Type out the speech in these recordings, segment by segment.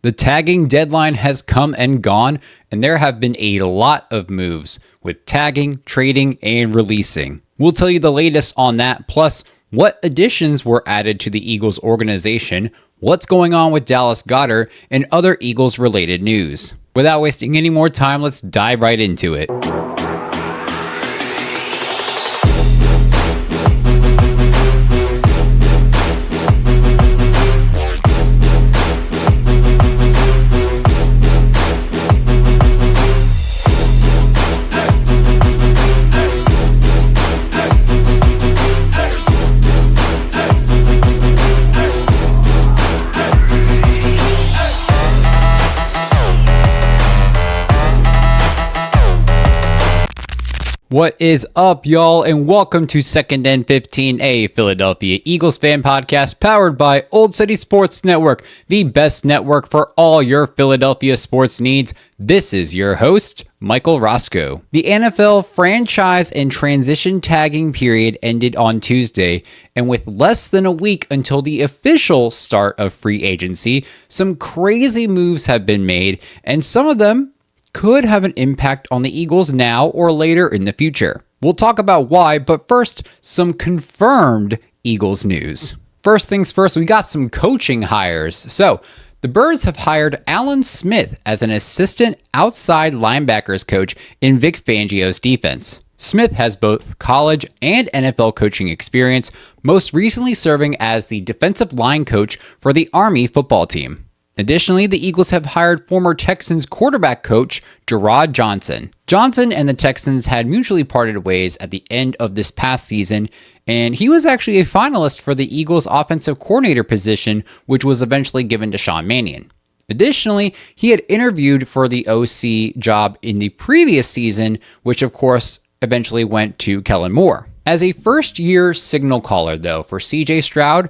The tagging deadline has come and gone, and there have been a lot of moves with tagging, trading, and releasing. We'll tell you the latest on that, plus what additions were added to the Eagles organization, what's going on with Dallas Goedert, and other Eagles-related news. Without wasting any more time, let's dive right into it. What is up, y'all, and welcome to 2nd and 15, a Philadelphia Eagles fan podcast powered by Olde City Sports Network, the best network for all your Philadelphia sports needs. This is your host, Michael Roscoe. The NFL franchise and transition tagging period ended on Tuesday, and with less than a week until the official start of free agency, some crazy moves have been made, and some of them could have an impact on the Eagles now or later in the future. We'll talk about why, but first, some confirmed Eagles news. First things first, we got some coaching hires. So, the Birds have hired Alan Smith as an assistant outside linebackers coach in Vic Fangio's defense. Smith has both college and NFL coaching experience, most recently serving as the defensive line coach for the Army football team. Additionally, the Eagles have hired former Texans quarterback coach Jerrod Johnson. Johnson and the Texans had mutually parted ways at the end of this past season, and he was actually a finalist for the Eagles offensive coordinator position, which was eventually given to Sean Mannion. Additionally, he had interviewed for the OC job in the previous season, which of course eventually went to Kellen Moore. As a first-year signal caller, though, for CJ Stroud,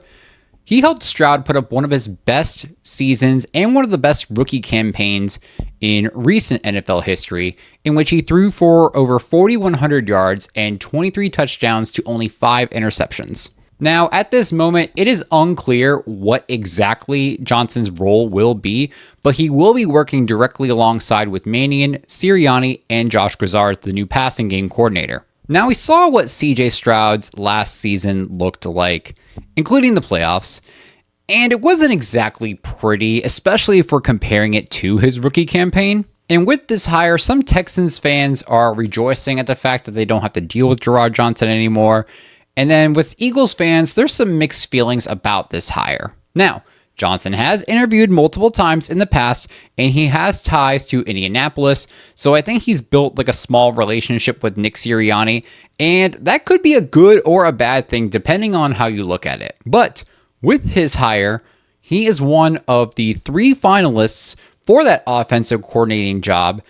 he helped Stroud put up one of his best seasons and one of the best rookie campaigns in recent NFL history, in which he threw for over 4,100 yards and 23 touchdowns to only 5 interceptions. Now, at this moment, it is unclear what exactly Johnson's role will be, but he will be working directly alongside with Mannion, Sirianni, and Josh Grizzard, the new passing game coordinator. Now, we saw what CJ Stroud's last season looked like, including the playoffs, and it wasn't exactly pretty, especially if we're comparing it to his rookie campaign. And with this hire, some Texans fans are rejoicing at the fact that they don't have to deal with Jerrod Johnson anymore. And then with Eagles fans, there's some mixed feelings about this hire. Now, Johnson has interviewed multiple times in the past, and he has ties to Indianapolis, so I think he's built like a small relationship with Nick Sirianni, and that could be a good or a bad thing depending on how you look at it. But with his hire, he is one of the 3 finalists for that offensive coordinating job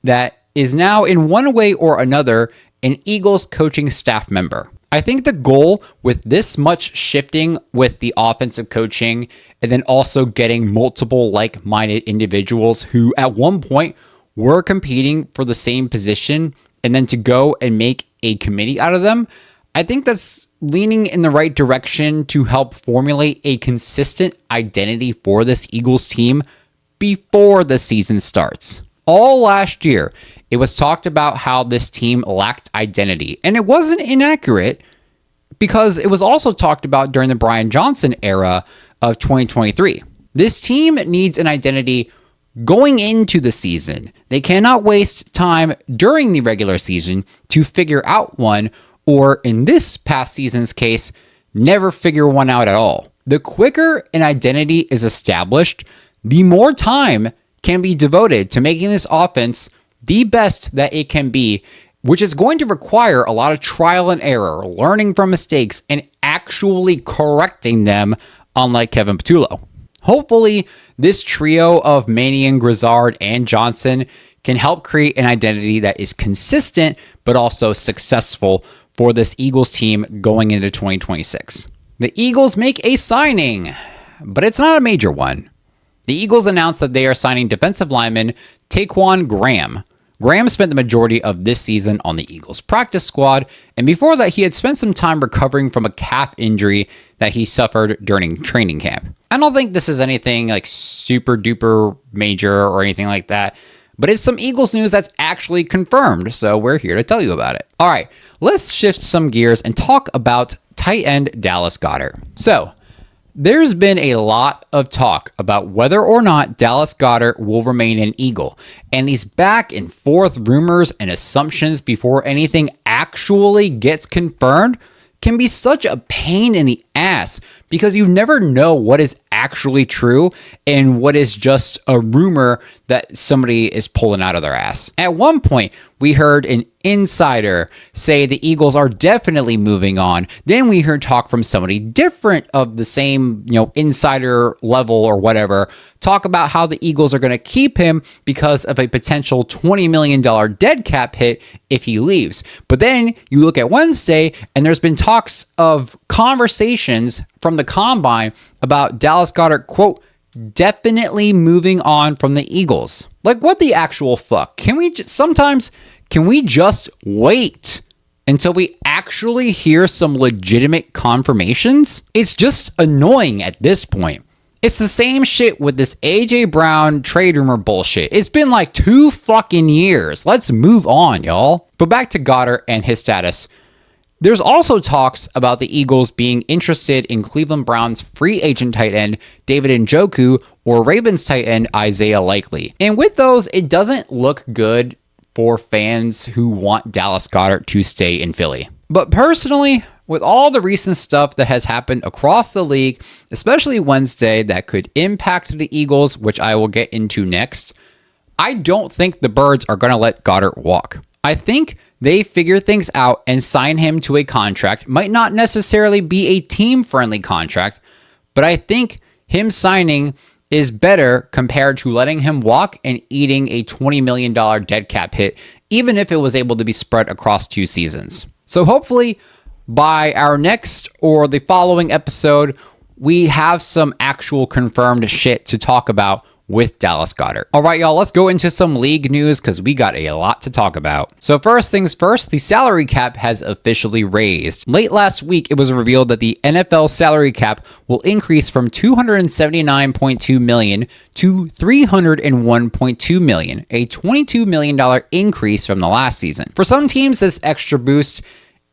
that is now in one way or another an Eagles coaching staff member. I think the goal with this much shifting with the offensive coaching and then also getting multiple like-minded individuals who at one point were competing for the same position and then to go and make a committee out of them, I think that's leaning in the right direction to help formulate a consistent identity for this Eagles team before the season starts. All last year, it was talked about how this team lacked identity, and it wasn't inaccurate because it was also talked about during the Brian Johnson era of 2023. This team needs an identity going into the season. They cannot waste time during the regular season to figure out one, or in this past season's case, never figure one out at all. The quicker an identity is established, the more time can be devoted to making this offense the best that it can be, which is going to require a lot of trial and error, learning from mistakes, and actually correcting them, unlike Kevin Patullo. Hopefully, this trio of Mannion, Grizzard, and Johnson can help create an identity that is consistent, but also successful for this Eagles team going into 2026. The Eagles make a signing, but it's not a major one. The Eagles announced that they are signing defensive lineman Taquan Graham Graham spent the majority of this season on the Eagles practice squad, and before that he had spent some time recovering from a calf injury that he suffered during training camp. I don't think this is anything like super duper major or anything like that, but it's some Eagles news that's actually confirmed, so we're here to tell you about it. All right, let's shift some gears and talk about tight end Dallas Goedert. So, there's been a lot of talk about whether or not Dallas Goedert will remain an Eagle, and these back and forth rumors and assumptions before anything actually gets confirmed can be such a pain in the ass because you never know what is actually true and what is just a rumor that somebody is pulling out of their ass. At one point, we heard an insider say the Eagles are definitely moving on. Then we heard talk from somebody different of the same, insider level or whatever, talk about how the Eagles are going to keep him because of a potential $20 million dead cap hit if he leaves. But then you look at Wednesday and there's been talks of conversations from the combine about Dallas Goedert, quote, definitely moving on from the Eagles. Like, what the actual fuck? Can we just wait until we actually hear some legitimate confirmations? It's just annoying at this point. It's the same shit with this AJ Brown trade rumor bullshit. It's been like 2 fucking years. Let's move on, y'all. But back to Goedert and his status. There's also talks about the Eagles being interested in Cleveland Browns free agent tight end David Njoku or Ravens tight end Isaiah Likely. And with those, it doesn't look good for fans who want Dallas Goedert to stay in Philly. But personally, with all the recent stuff that has happened across the league, especially Wednesday, that could impact the Eagles, which I will get into next, I don't think the Birds are going to let Goedert walk. I think they figure things out and sign him to a contract. Might not necessarily be a team-friendly contract, but I think him signing is better compared to letting him walk and eating a $20 million dead cap hit, even if it was able to be spread across 2 seasons. So hopefully by our next or the following episode, we have some actual confirmed shit to talk about with Dallas Goedert. All right, y'all, let's go into some league news because we got a lot to talk about. So first things first, the salary cap has officially raised. Late last week, it was revealed that the NFL salary cap will increase from $279.2 million to $301.2 million, a $22 million increase from the last season. For some teams, this extra boost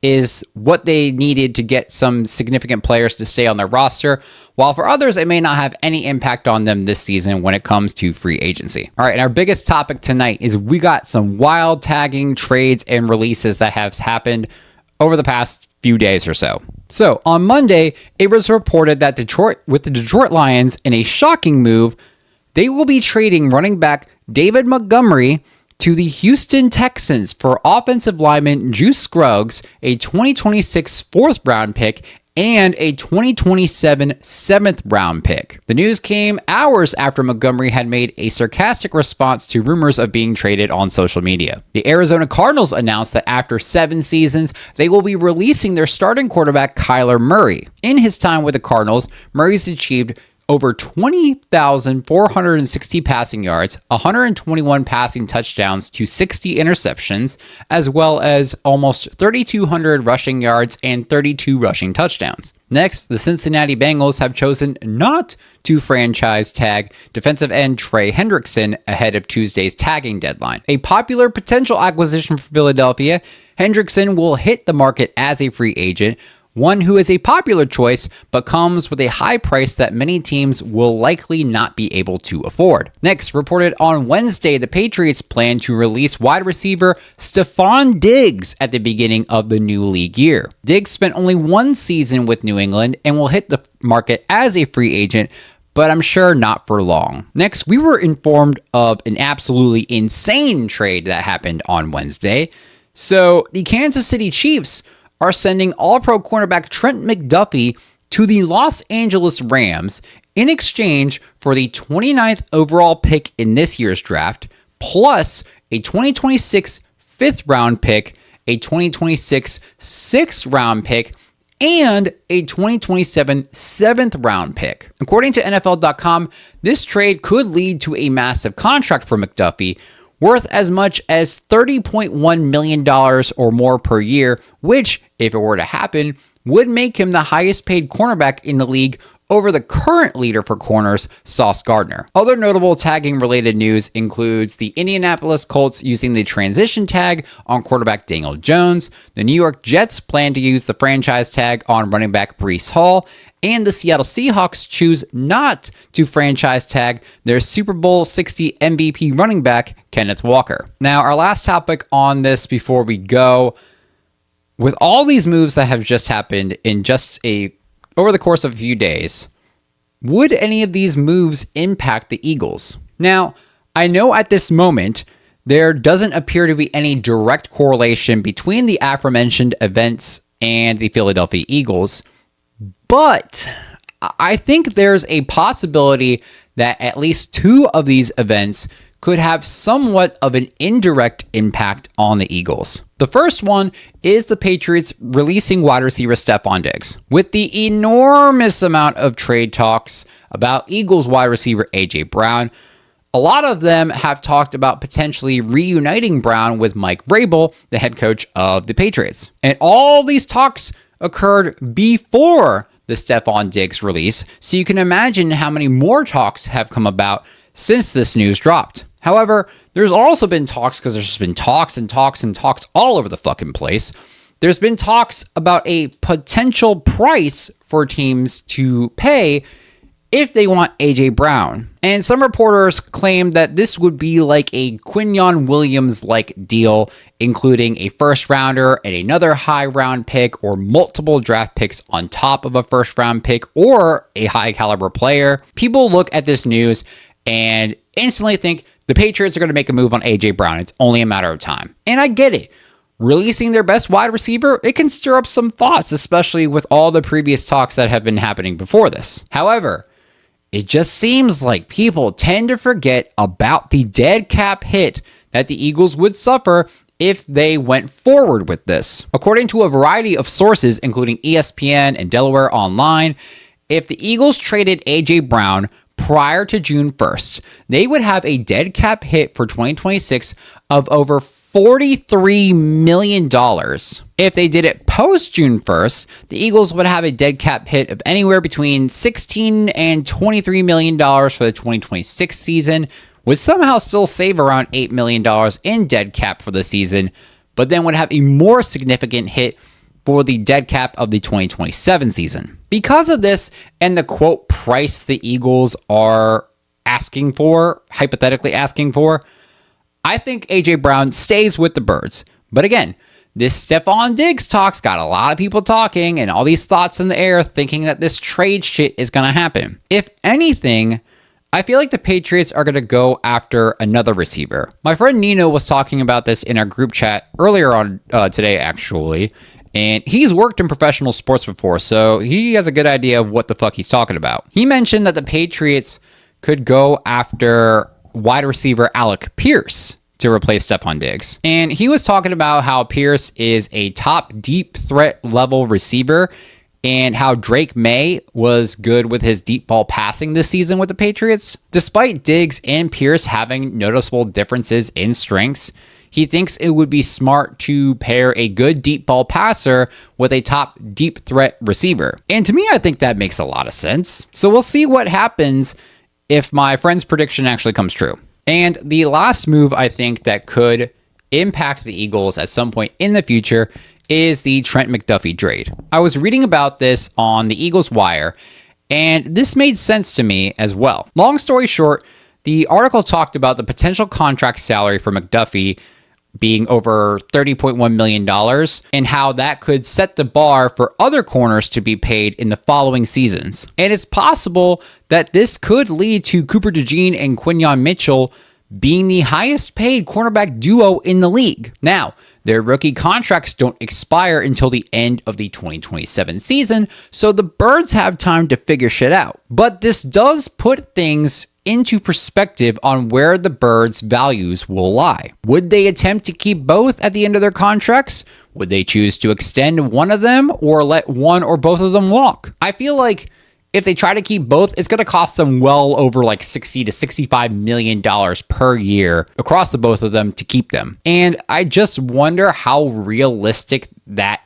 is what they needed to get some significant players to stay on their roster, while for others, it may not have any impact on them this season when it comes to free agency. All right, and our biggest topic tonight is we got some wild tagging trades and releases that have happened over the past few days or so. So on Monday, it was reported that the Detroit Lions, in a shocking move, they will be trading running back David Montgomery to the Houston Texans for offensive lineman Juice Scruggs, a 2026 4th round pick, and a 2027 7th round pick. The news came hours after Montgomery had made a sarcastic response to rumors of being traded on social media. The Arizona Cardinals announced that after 7 seasons, they will be releasing their starting quarterback Kyler Murray. In his time with the Cardinals, Murray's achieved over 20,460 passing yards, 121 passing touchdowns to 60 interceptions, as well as almost 3,200 rushing yards and 32 rushing touchdowns. Next, the Cincinnati Bengals have chosen not to franchise tag defensive end Trey Hendrickson ahead of Tuesday's tagging deadline. A popular potential acquisition for Philadelphia, Hendrickson will hit the market as a free agent, one who is a popular choice, but comes with a high price that many teams will likely not be able to afford. Next, reported on Wednesday, the Patriots plan to release wide receiver Stephon Diggs at the beginning of the new league year. Diggs spent only 1 season with New England and will hit the market as a free agent, but I'm sure not for long. Next, we were informed of an absolutely insane trade that happened on Wednesday. So the Kansas City Chiefs are sending All-Pro cornerback Trent McDuffie to the Los Angeles Rams in exchange for the 29th overall pick in this year's draft, plus a 2026 5th round pick, a 2026 6th round pick, and a 2027 7th round pick. According to NFL.com, this trade could lead to a massive contract for McDuffie, worth as much as $30.1 million or more per year, which, if it were to happen, would make him the highest paid cornerback in the league over the current leader for corners, Sauce Gardner. Other notable tagging related news includes the Indianapolis Colts using the transition tag on quarterback Daniel Jones, the New York Jets plan to use the franchise tag on running back Breece Hall, and the Seattle Seahawks choose not to franchise tag their Super Bowl 60 MVP running back, Kenneth Walker. Now, our last topic on this before we go, with all these moves that have just happened in over the course of a few days, would any of these moves impact the Eagles? Now, I know at this moment, there doesn't appear to be any direct correlation between the aforementioned events and the Philadelphia Eagles, but I think there's a possibility that at least two of these events could have somewhat of an indirect impact on the Eagles. The first one is the Patriots releasing wide receiver Stephon Diggs. With the enormous amount of trade talks about Eagles wide receiver A.J. Brown, a lot of them have talked about potentially reuniting Brown with Mike Vrabel, the head coach of the Patriots. And all these talks occurred before the Stephon Diggs release, so you can imagine how many more talks have come about since this news dropped. However, there's also been talks, because there's just been talks and talks and talks all over the fucking place. There's been talks about a potential price for teams to pay if they want A.J. Brown. And some reporters claim that this would be like a Quinyon Williams-like deal, including a first rounder and another high round pick, or multiple draft picks on top of a first round pick, or a high caliber player. People look at this news and instantly think the Patriots are going to make a move on A.J. Brown. It's only a matter of time. And I get it. Releasing their best wide receiver, it can stir up some thoughts, especially with all the previous talks that have been happening before this. However, it just seems like people tend to forget about the dead cap hit that the Eagles would suffer if they went forward with this. According to a variety of sources, including ESPN and Delaware Online, if the Eagles traded A.J. Brown prior to June 1st, they would have a dead cap hit for 2026 of over $43 million. If they did it post June 1st, the Eagles would have a dead cap hit of anywhere between $16 and $23 million for the 2026 season, would somehow still save around $8 million in dead cap for the season, but then would have a more significant hit for the dead cap of the 2027 season. Because of this and the quote price the Eagles are asking for, hypothetically asking for, I think A.J. Brown stays with the Birds. But again, this Stephon Diggs talks got a lot of people talking and all these thoughts in the air thinking that this trade shit is going to happen. If anything, I feel like the Patriots are going to go after another receiver. My friend Nino was talking about this in our group chat earlier on today, actually. And he's worked in professional sports before, so he has a good idea of what the fuck he's talking about. He mentioned that the Patriots could go after wide receiver Alec Pierce to replace Stephon Diggs. And he was talking about how Pierce is a top deep threat level receiver and how Drake May was good with his deep ball passing this season with the Patriots. Despite Diggs and Pierce having noticeable differences in strengths, he thinks it would be smart to pair a good deep ball passer with a top deep threat receiver. And to me, I think that makes a lot of sense. So we'll see what happens if my friend's prediction actually comes true. And the last move I think that could impact the Eagles at some point in the future is the Trent McDuffie trade. I was reading about this on the Eagles Wire, and this made sense to me as well. Long story short, the article talked about the potential contract salary for McDuffie being over $30.1 million and how that could set the bar for other corners to be paid in the following seasons. And it's possible that this could lead to Cooper DeJean and Quinyon Mitchell being the highest paid cornerback duo in the league. Now, their rookie contracts don't expire until the end of the 2027 season, so the Birds have time to figure shit out. But this does put things into perspective on where the Birds' values will lie. Would they attempt to keep both at the end of their contracts? Would they choose to extend one of them or let one or both of them walk? I feel like If they try to keep both, it's going to cost them well over like $60 to $65 million per year across the both of them to keep them. And I just wonder how realistic that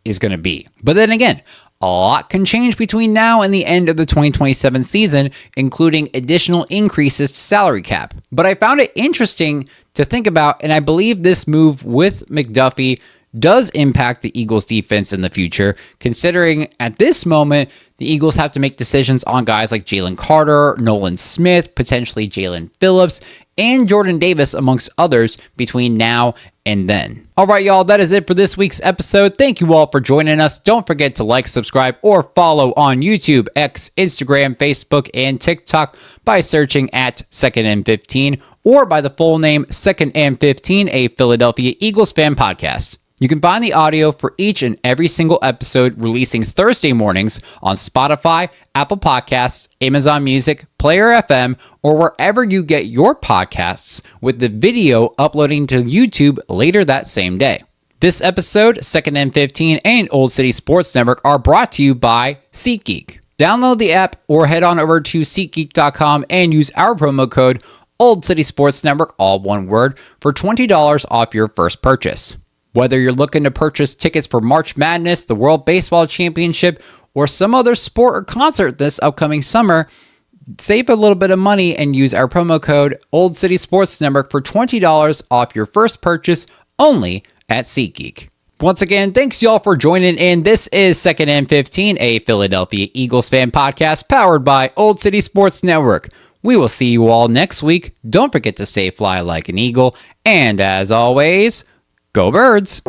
is going to be. But then again, a lot can change between now and the end of the 2027 season, including additional increases to salary cap. But I found it interesting to think about, and I believe this move with McDuffie does impact the Eagles defense in the future, considering at this moment, the Eagles have to make decisions on guys like Jalen Carter, Nolan Smith, potentially Jalen Phillips, and Jordan Davis, amongst others, between now and then. All right, y'all, that is it for this week's episode. Thank you all for joining us. Don't forget to like, subscribe, or follow on YouTube, X, Instagram, Facebook, and TikTok by searching at 2nd and 15 or by the full name 2nd and 15, a Philadelphia Eagles fan podcast. You can find the audio for each and every single episode releasing Thursday mornings on Spotify, Apple Podcasts, Amazon Music, Player FM, or wherever you get your podcasts, with the video uploading to YouTube later that same day. This episode, 2nd and 15, and Olde City Sports Network are brought to you by SeatGeek. Download the app or head on over to SeatGeek.com and use our promo code Olde City Sports Network, all one word, for $20 off your first purchase. Whether you're looking to purchase tickets for March Madness, the World Baseball Championship, or some other sport or concert this upcoming summer, save a little bit of money and use our promo code Olde City Sports Network for $20 off your first purchase only at SeatGeek. Once again, thanks y'all for joining in. This is 2nd and 15, a Philadelphia Eagles fan podcast powered by Olde City Sports Network. We will see you all next week. Don't forget to stay fly like an eagle. And as always, go Birds!